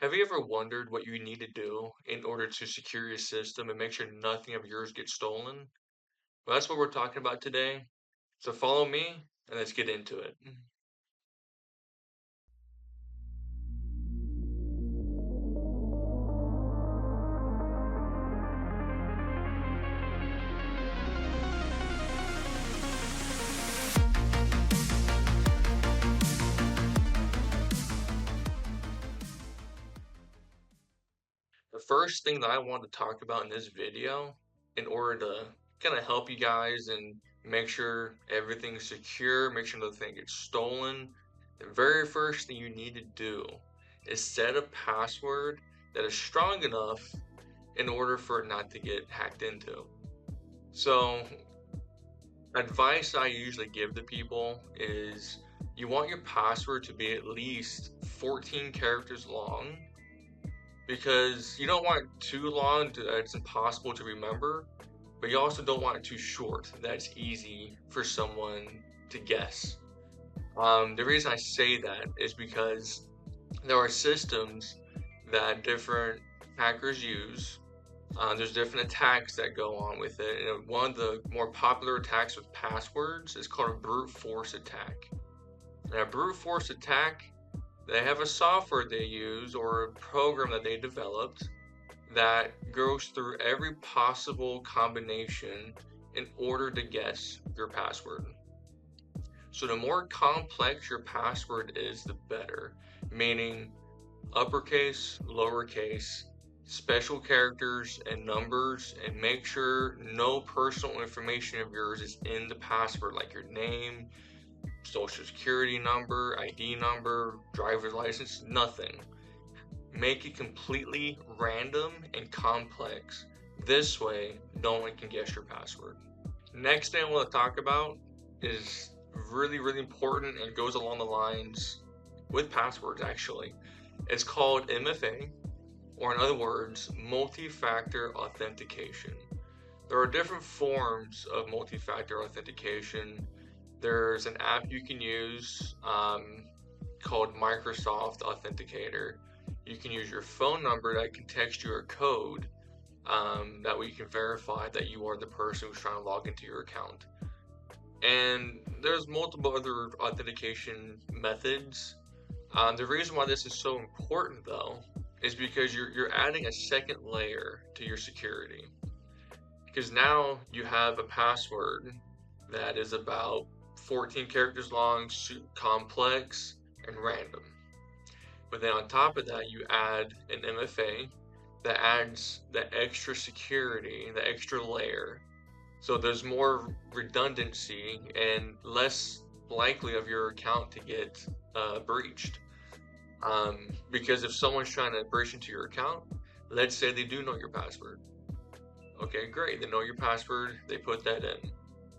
Have you ever wondered what you need to do in order to secure your system and make sure nothing of yours gets stolen? Well, that's what we're talking about today. So follow me and let's get into it. The first thing that I want to talk about in this video, in order to kind of help you guys and make sure everything's secure, make sure nothing gets stolen, the very first thing you need to do is set a password that is strong enough in order for it not to get hacked into. So advice I usually give to people is you want your password to be at least 14 characters long because you don't want it too long that it's impossible to remember, but you also don't want it too short that it's easy for someone to guess. The reason I say that is because there are systems that different hackers use. There's different attacks that go on with it. And one of the more popular attacks with passwords is called a brute force attack. And a brute force attack, they have a software they use or a program that they developed that goes through every possible combination in order to guess your password. So the more complex your password is, the better, meaning uppercase, lowercase, special characters and numbers, and make sure no personal information of yours is in the password, like your name, social security number, ID number, driver's license, nothing. Make it completely random and complex. This way, no one can guess your password. Next thing I want to talk about is really important and goes along the lines with passwords actually. It's called MFA, or in other words, multi-factor authentication. There are different forms of multi-factor authentication. There's an app you can use called Microsoft Authenticator. You can use your phone number that can text you a code that way you can verify that you are the person who's trying to log into your account. And there's multiple other authentication methods. The reason why this is so important though is because you're adding a second layer to your security. Because now you have a password that is about 14 characters long, complex, and random. But then on top of that, you add an MFA that adds the extra security, the extra layer. So there's more redundancy and less likely of your account to get breached. Because if someone's trying to breach into your account, let's say they do know your password. Okay, great. They know your password, they put that in.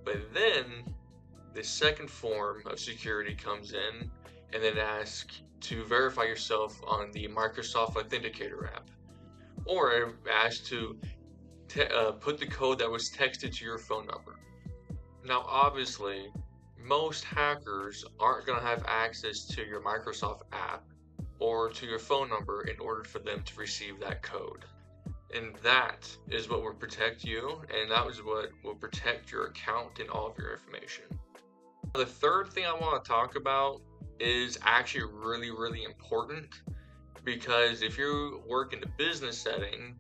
But then the second form of security comes in and then asks to verify yourself on the Microsoft Authenticator app. Or it asks to put the code that was texted to your phone number. Now, obviously, most hackers aren't going to have access to your Microsoft app or to your phone number in order for them to receive that code. And that is what will protect you, and that is what will protect your account and all of your information. The third thing I want to talk about is actually really important because if you work in a business setting,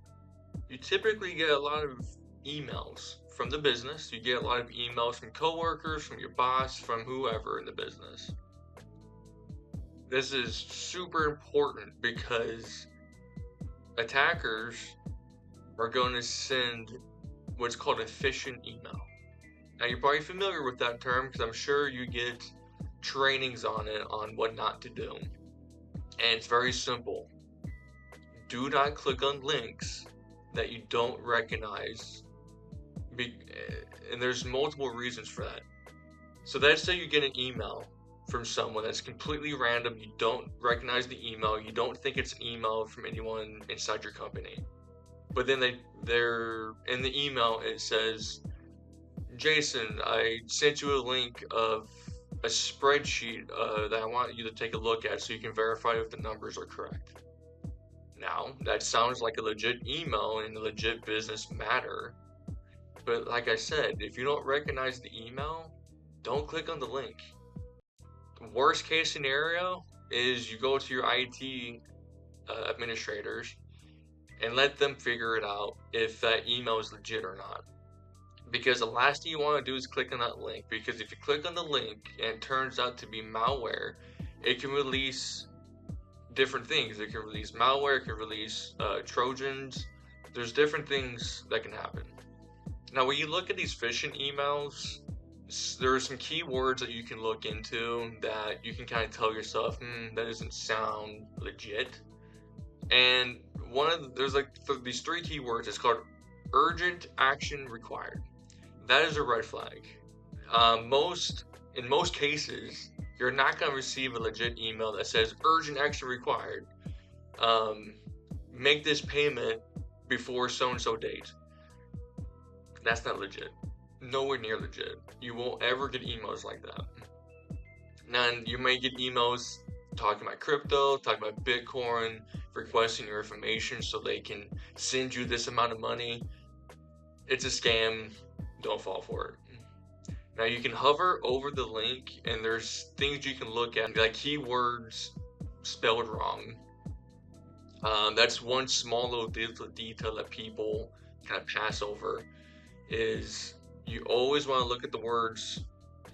you typically get a lot of emails from the business. You get a lot of emails from coworkers, from your boss, from whoever in the business. This is super important because attackers are going to send what's called a phishing email. Now, you're probably familiar with that term because I'm sure you get trainings on it on what not to do. And it's very simple. Do not click on links that you don't recognize. And there's multiple reasons for that. So let's say you get an email from someone that's completely random. You don't recognize the email. You don't think it's an email from anyone inside your company. But then they're in the email, it says, Jason, I sent you a link of a spreadsheet that I want you to take a look at so you can verify if the numbers are correct. Now, that sounds like a legit email and a legit business matter, but like I said, if you don't recognize the email, don't click on the link. Worst case scenario is you go to your IT administrators and let them figure it out if that email is legit or not. Because the last thing you want to do is click on that link. Because if you click on the link and it turns out to be malware, it can release different things. It can release malware, it can release Trojans. There's different things that can happen. Now, when you look at these phishing emails, there are some keywords that you can look into that you can kind of tell yourself, that doesn't sound legit. And there's like these three keywords. It's called urgent action required. That is a red flag. In most cases, you're not going to receive a legit email that says urgent action required. Make this payment before so and so date. That's not legit. Nowhere near legit. You won't ever get emails like that. Now, you may get emails talking about crypto, talking about Bitcoin, requesting your information so they can send you this amount of money. It's a scam. Don't fall for it. Now, you can hover over the link and there's things you can look at, like keywords spelled wrong. That's one small little detail that people kind of pass over, is you always want to look at the words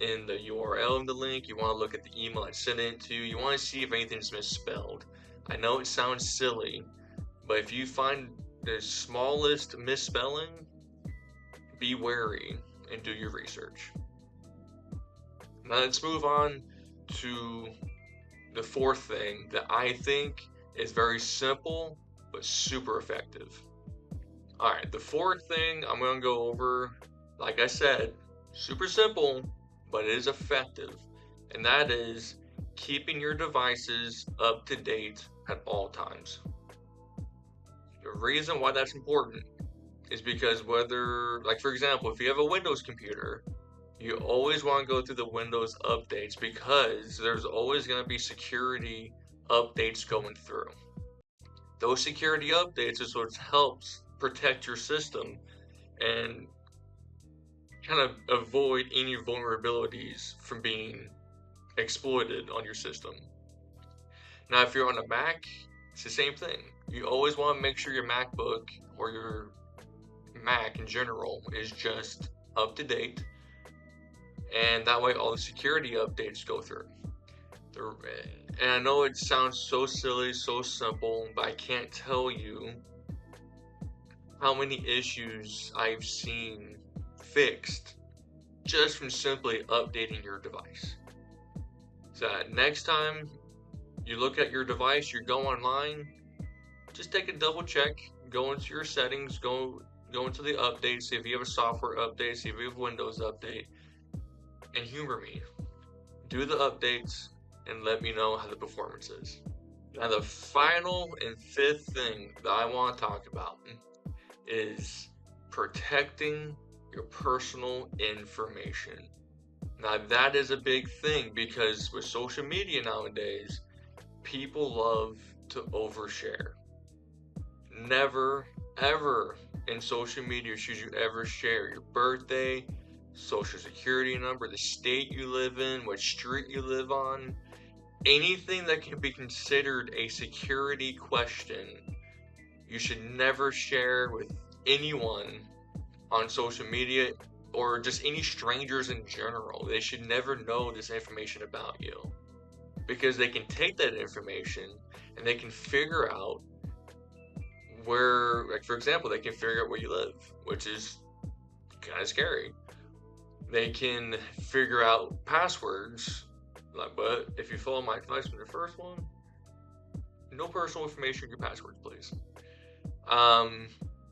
in the URL of the link. You want to look at the email it's sent into. You want to see if anything's misspelled. I know it sounds silly, but if you find the smallest misspelling, be wary and do your research. Now let's move on to the fourth thing that I think is very simple but super effective. Alright, the fourth thing I'm going to go over, like I said, super simple, but it is effective. And that is keeping your devices up to date at all times. The reason why that's important is because for example, if you have a Windows computer, you always want to go through the Windows updates because there's always going to be security updates going through. Those security updates is what helps protect your system and kind of avoid any vulnerabilities from being exploited on your system. Now, if you're on a Mac, it's the same thing. You always want to make sure your MacBook or your Mac in general is just up to date, and that way all the security updates go through. And I know it sounds so silly, so simple, but I can't tell you how many issues I've seen fixed just from simply updating your device. So next time you look at your device, you go online, just take a double check, go into your settings, go into the updates, see if you have a software update, see if you have Windows update, and humor me. Do the updates and let me know how the performance is. Now, the final and fifth thing that I want to talk about is protecting your personal information. Now, that is a big thing because with social media nowadays, people love to overshare. Never, ever in social media should you ever share your birthday, social security number, the state you live in, what street you live on. Anything that can be considered a security question, you should never share with anyone on social media or just any strangers in general. They should never know this information about you because they can take that information and they can figure out where, like for example, they can figure out where you live, which is kind of scary. They can figure out passwords, but if you follow my advice from the first one, no personal information in your passwords, please.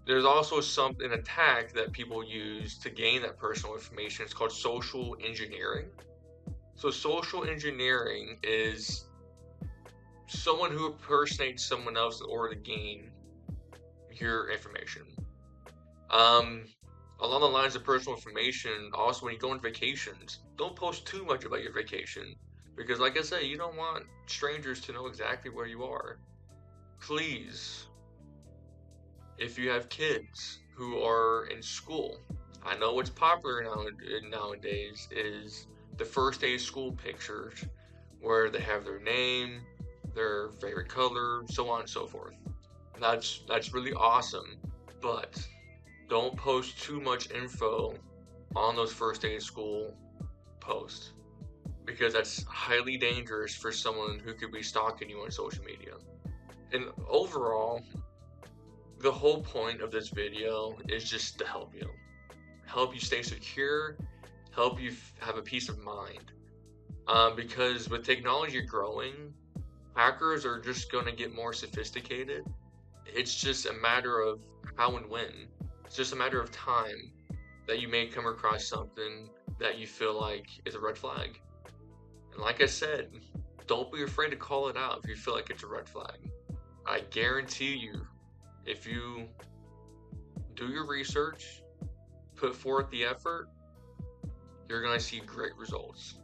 There's also an attack that people use to gain that personal information. It's called social engineering. So social engineering is someone who impersonates someone else in order to gain your information. Along the lines of personal information, also when you go on vacations, don't post too much about your vacation because like I said, you don't want strangers to know exactly where you are. please, if you have kids who are in school, I know what's popular nowadays is the first day of school pictures where they have their name, their favorite color, so on and so forth. That's really awesome, but don't post too much info on those first day of school posts because that's highly dangerous for someone who could be stalking you on social media. And overall, the whole point of this video is just to help you stay secure, help you have a peace of mind. Because with technology growing, hackers are just going to get more sophisticated. It's just a matter of how and when. It's just a matter of time that you may come across something that you feel like is a red flag. And like I said, don't be afraid to call it out if you feel like it's a red flag. I guarantee you, if you do your research, put forth the effort, you're going to see great results.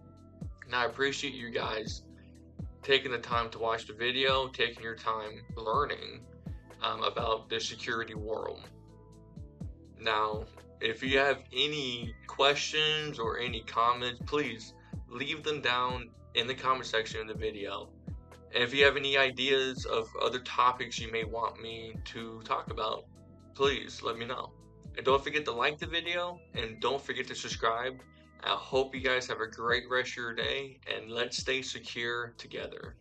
And I appreciate you guys taking the time to watch the video, taking your time learning about the security world. Now, if you have any questions or any comments, please leave them down in the comment section of the video. And if you have any ideas of other topics you may want me to talk about, please let me know. And don't forget to like the video and don't forget to subscribe. I hope you guys have a great rest of your day and let's stay secure together.